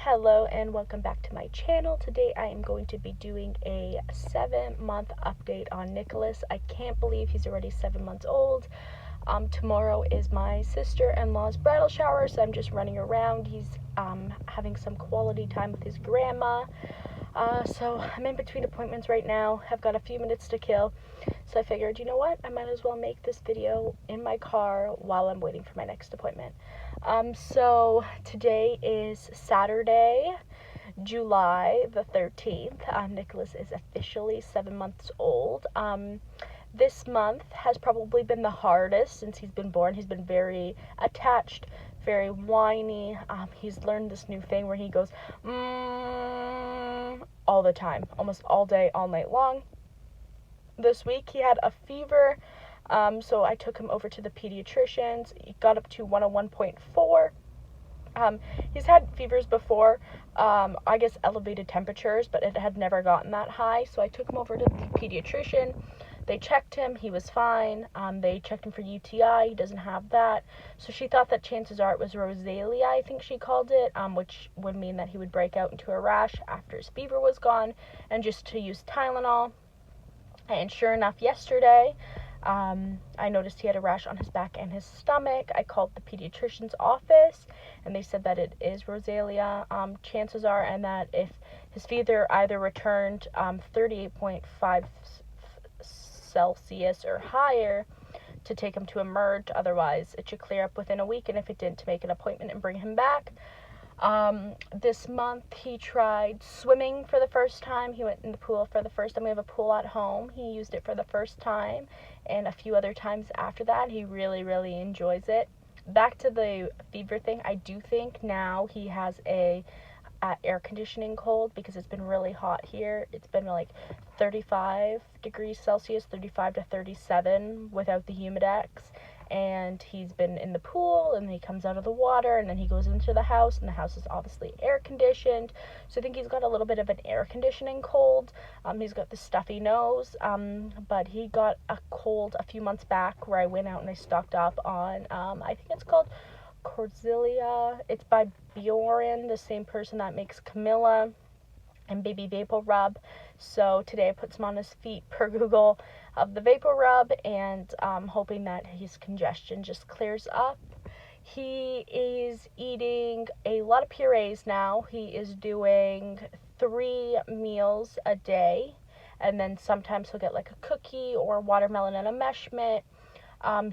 Hello and welcome back to my channel. Today I am going to be doing a 7-month update on Nicholas. I can't believe he's already 7 months old. Tomorrow is my sister-in-law's bridal shower, so I'm just running around. He's having some quality time with his grandma. So I'm in between appointments right now. I've got a few minutes to kill. So I figured, you know what, I might as well make this video in my car while I'm waiting for my next appointment. So today is Saturday, July the 13th. Nicholas is officially 7 months old. This month has probably been the hardest since he's been born. He's been very attached, very whiny. He's learned this new thing where he goes, all the time, almost all day, all night long. This week he had a fever, so I took him over to the pediatrician's. He got up to 101.4. He's had fevers before, I guess elevated temperatures, but it had never gotten that high, so I took him over to the pediatrician. They checked him, he was fine. They checked him for UTI, he doesn't have that. So she thought that chances are it was rosalia, I think she called it, which would mean that he would break out into a rash after his fever was gone, and just to use Tylenol. And sure enough, yesterday, I noticed he had a rash on his back and his stomach. I called the pediatrician's office, and they said that it is rosalia. Chances are, and that if his fever either returned 38.5 Celsius or higher, to take him to emerge. Otherwise, it should clear up within a week, and if it didn't, to make an appointment and bring him back. This month he tried swimming for the first time. He went in the pool for the first time. We have a pool at home. He used it for the first time, and a few other times after that. He really, really enjoys it. Back to the fever thing, I do think now he has a air conditioning cold because it's been really hot here. It's been like 35 degrees Celsius, 35 to 37 without the Humidex. And he's been in the pool, and then he comes out of the water, and then he goes into the house, and the house is obviously air conditioned. So I think he's got a little bit of an air conditioning cold. He's got the stuffy nose, but he got a cold a few months back where I went out and I stocked up on, I think it's called Cordelia. It's by Bjorn, the same person that makes Camilla and Baby Vapor Rub. So today I put some on his feet per Google of the Vapor Rub, and hoping that his congestion just clears up. He is eating a lot of purees now. He is doing 3 meals a day, and then sometimes he'll get like a cookie or watermelon and a mesh mitt.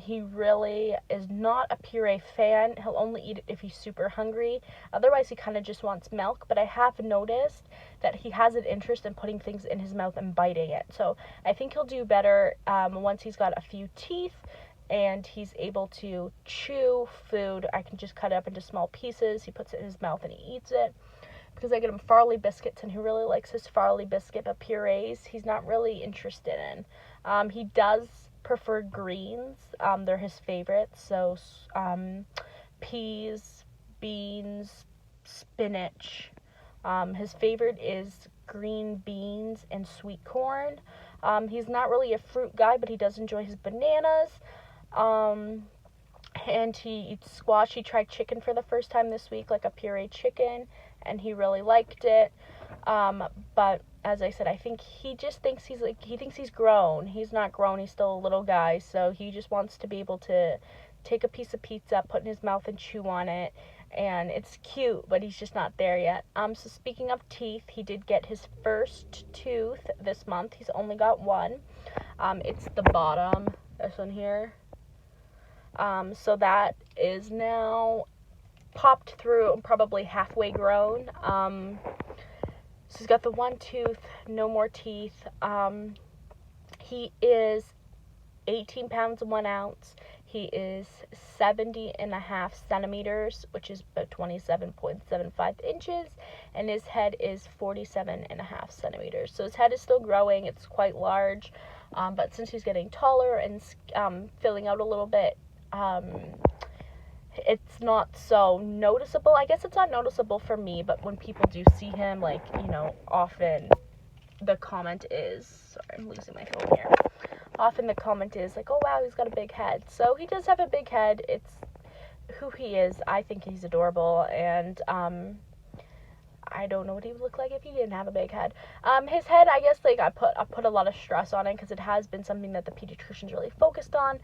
He really is not a puree fan. He'll only eat it if he's super hungry. Otherwise, he kind of just wants milk. But I have noticed that he has an interest in putting things in his mouth and biting it. So I think he'll do better once he's got a few teeth and he's able to chew food. I can just cut it up into small pieces. He puts it in his mouth and he eats it. Because I get him Farley biscuits, and he really likes his Farley biscuit, but purees he's not really interested in. He does prefer greens. They're his favorites. So peas, beans, spinach. His favorite is green beans and sweet corn. He's not really a fruit guy, but he does enjoy his bananas. And he eats squash. He tried chicken for the first time this week, like a pureed chicken, and he really liked it. But as I said, I think he just thinks he thinks he's grown. He's not grown. He's still a little guy. So he just wants to be able to take a piece of pizza, put in his mouth, and chew on it. And it's cute, but he's just not there yet. So speaking of teeth, he did get his first tooth this month. He's only got one. It's the bottom, this one here. So that is now popped through, probably halfway grown. So he's got the one tooth, no more teeth. He is 18 pounds and 1 ounce. He is 70.5 centimeters, which is about 27.75 inches, and his head is 47.5 centimeters. So his head is still growing. It's quite large, but since he's getting taller and filling out a little bit, it's not so noticeable. I guess it's not noticeable for me, but when people do see him, like, often the comment is, sorry, I'm losing my phone here. Often the comment is like, oh wow, he's got a big head. So he does have a big head. It's who he is. I think he's adorable, and I don't know what he would look like if he didn't have a big head. His head, I guess, like, I put a lot of stress on it because it has been something that the pediatrician's really focused on.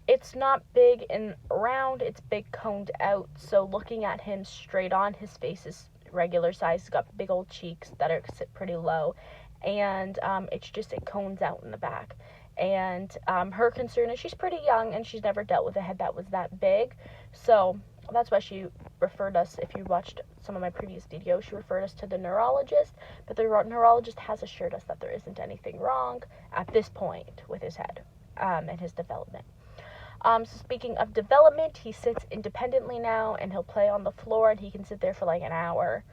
It's not big and round, it's big coned out, so looking at him straight on, his face is regular size. He's got big old cheeks that are sit pretty low, and it cones out in the back. And her concern is she's pretty young and she's never dealt with a head that was that big, so that's why she referred us, if you watched some of my previous videos, she referred us to the neurologist, but the neurologist has assured us that there isn't anything wrong at this point with his head and his development. So speaking of development, he sits independently now, and he'll play on the floor, and he can sit there for like an hour.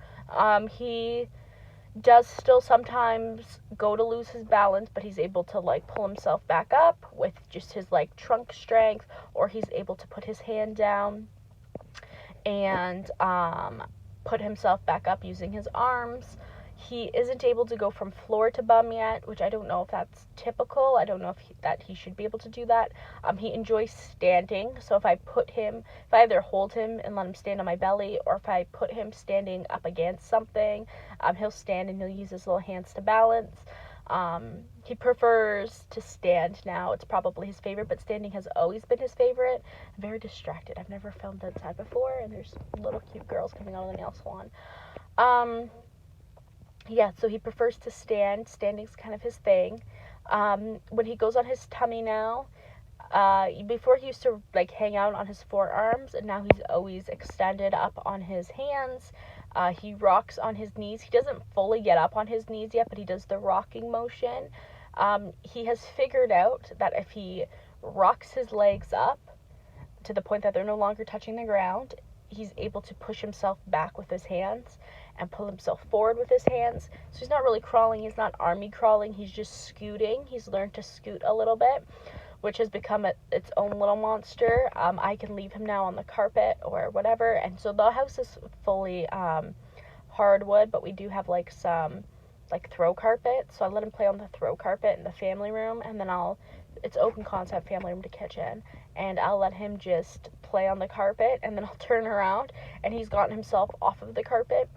He does still sometimes go to lose his balance, but he's able to like pull himself back up with just his like trunk strength, or he's able to put his hand down and put himself back up using his arms. He isn't able to go from floor to bum yet, which I don't know if that's typical. I don't know if he should be able to do that. He enjoys standing, so if I either hold him and let him stand on my belly, or if I put him standing up against something, he'll stand and he'll use his little hands to balance. He prefers to stand now. It's probably his favorite, but standing has always been his favorite. I'm very distracted. I've never filmed outside before, and there's little cute girls coming out of the nail salon. Yeah, so he prefers to stand. Standing's kind of his thing. When he goes on his tummy now, before he used to like hang out on his forearms, and now he's always extended up on his hands. He rocks on his knees. He doesn't fully get up on his knees yet, but he does the rocking motion. He has figured out that if he rocks his legs up to the point that they're no longer touching the ground, he's able to push himself back with his hands and pull himself forward with his hands. So he's not really crawling, he's not army crawling, he's just scooting. He's learned to scoot a little bit, which has become its own little monster. I can leave him now on the carpet or whatever, and so the house is fully hardwood, but we do have like some like throw carpet, so I let him play on the throw carpet in the family room, and then it's open concept family room to kitchen, and I'll let him just play on the carpet, and then I'll turn around and he's gotten himself off of the carpet.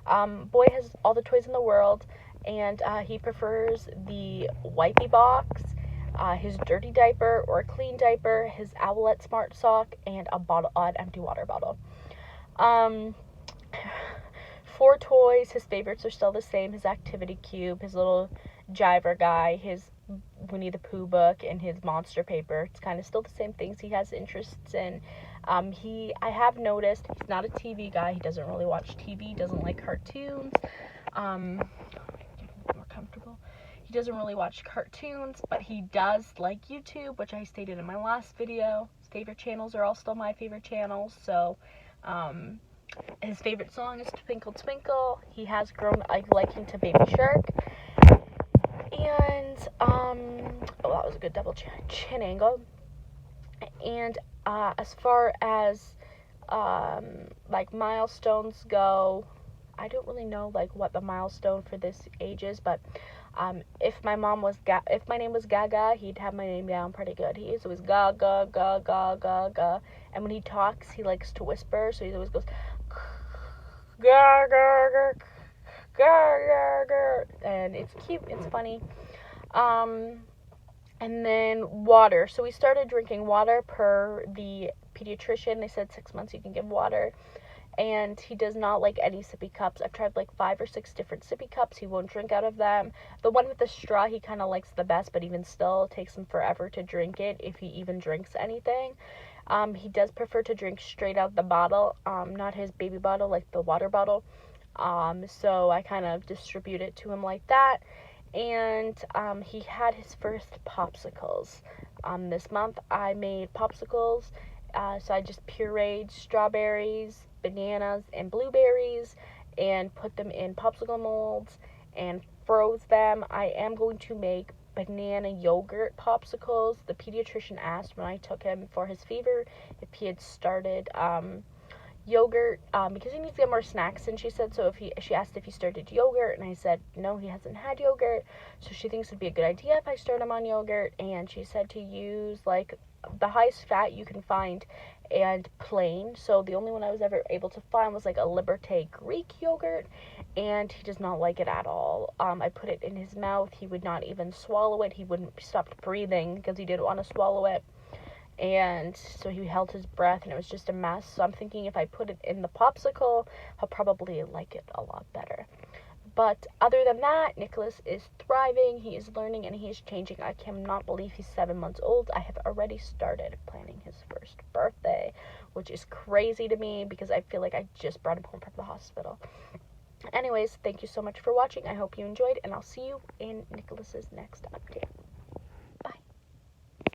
Boy has all the toys in the world, and he prefers the wipey box, his dirty diaper or a clean diaper, his Owlette Smart Sock, and an empty water bottle. For toys, his favorites are still the same: his activity cube, his little Jiver guy, his Winnie the Pooh book, and his monster paper. It's kind of still the same things he has interests in. I have noticed he's not a TV guy. He doesn't really watch TV, doesn't like cartoons. More comfortable. He doesn't really watch cartoons, but he does like YouTube, which I stated in my last video. His favorite channels are all still my favorite channels, so his favorite song is Twinkle Twinkle. He has grown liking to Baby Shark. And, that was a good double chin angle. And, as far as, like, milestones go, I don't really know, like, what the milestone for this age is, but, if my name was Gaga, he'd have my name down pretty good. He is always Gaga, Gaga, Gaga, and when he talks, he likes to whisper, so he always goes, Gaga, Gaga, and it's cute, it's funny. And then water. So we started drinking water per the pediatrician. They said 6 months you can give water. And he does not like any sippy cups. I've tried like 5 or 6 different sippy cups. He won't drink out of them. The one with the straw he kind of likes the best, but even still, it takes him forever to drink it if he even drinks anything. He does prefer to drink straight out the bottle, not his baby bottle, like the water bottle. So I kind of distribute it to him like that. And he had his first popsicles this month. I made popsicles, so I just pureed strawberries, bananas, and blueberries, and put them in popsicle molds and froze them. I am going to make banana yogurt popsicles. The pediatrician asked when I took him for his fever if he had started yogurt, because he needs to get more snacks, and she said, so she asked if he started yogurt, and I said no, he hasn't had yogurt, so she thinks it'd be a good idea if I start him on yogurt. And she said to use like the highest fat you can find and plain. So the only one I was ever able to find was like a Liberté Greek yogurt, and he does not like it at all. I put it in his mouth. He would not even swallow it. He wouldn't stop breathing because he didn't want to swallow it. And so he held his breath, and it was just a mess. So I'm thinking if I put it in the popsicle, he'll probably like it a lot better. But other than that, Nicholas is thriving, he is learning, and he is changing. I cannot believe he's 7 months old. I have already started planning his first birthday, which is crazy to me because I feel like I just brought him home from the hospital. Anyways, thank you so much for watching. I hope you enjoyed, and I'll see you in Nicholas's next update.